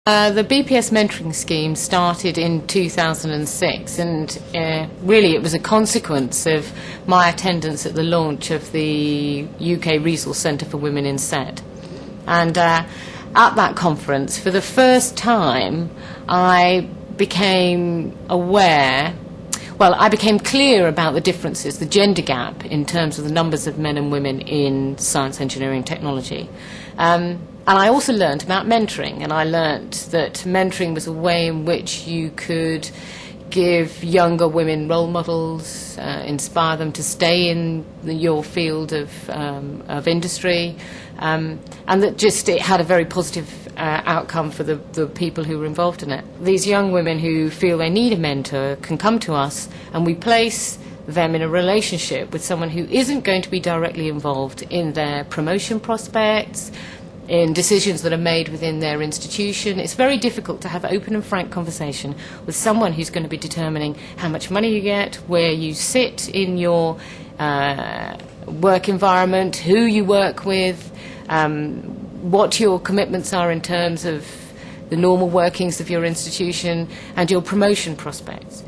The BPS mentoring scheme started in 2006, and really it was a consequence of my attendance at the launch of the UK Resource Centre for Women in SET. And at that conference, for the first time, I became aware, well, I became clear about the differences, the gender gap in terms of the numbers of men and women in science, engineering, technology. And I also learnt about mentoring, and I learnt that mentoring was a way in which you could give younger women role models, inspire them to stay in your field of industry, and that just it had a very positive outcome for the people who were involved in it. These young women who feel they need a mentor can come to us, and we place them in a relationship with someone who isn't going to be directly involved in their promotion prospects, in decisions that are made within their institution. It's very difficult to have open and frank conversation with someone who's going to be determining how much money you get, where you sit in your work environment, who you work with, what your commitments are in terms of the normal workings of your institution and your promotion prospects.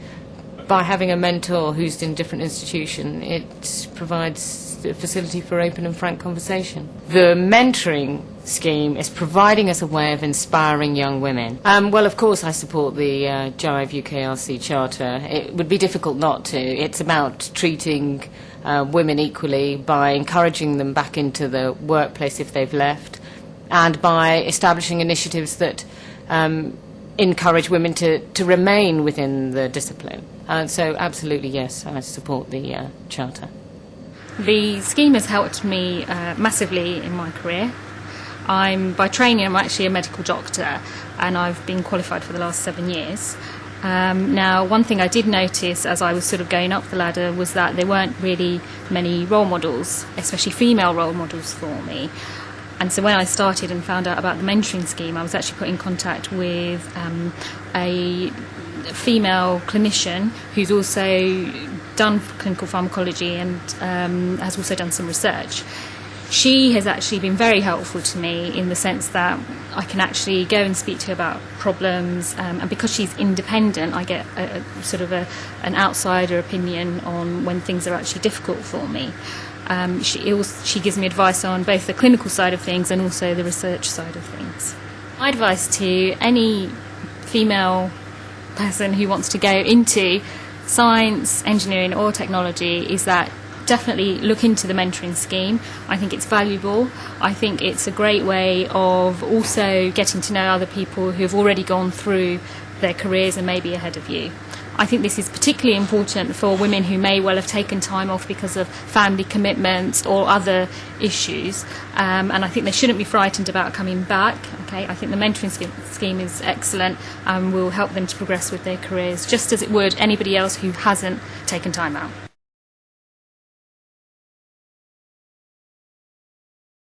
By having a mentor who's in a different institution, it provides a facility for open and frank conversation. The mentoring scheme is providing us a way of inspiring young women. Well, of course I support the Jive UKRC Charter. It would be difficult not to. It's about treating women equally by encouraging them back into the workplace if they've left, and by establishing initiatives that encourage women to remain within the discipline. So absolutely yes, I support the Charter. The scheme has helped me massively in my career. By training, I'm actually a medical doctor, and I've been qualified for the last 7 years. Now, one thing I did notice as I was sort of going up the ladder was that there weren't really many role models, especially female role models for me. And so when I started and found out about the mentoring scheme, I was actually put in contact with a female clinician who's also done clinical pharmacology and has also done some research. She has actually been very helpful to me in the sense that I can actually go and speak to her about problems, and because she's independent, I get an outsider opinion on when things are actually difficult for me. She gives me advice on both the clinical side of things and also the research side of things. My advice to any female person who wants to go into science, engineering or technology is that definitely look into the mentoring scheme. I think it's valuable. I think it's a great way of also getting to know other people who have already gone through their careers and maybe ahead of you. I think this is particularly important for women who may well have taken time off because of family commitments or other issues, and I think they shouldn't be frightened about coming back. Okay, I think the mentoring scheme is excellent and will help them to progress with their careers just as it would anybody else who hasn't taken time out.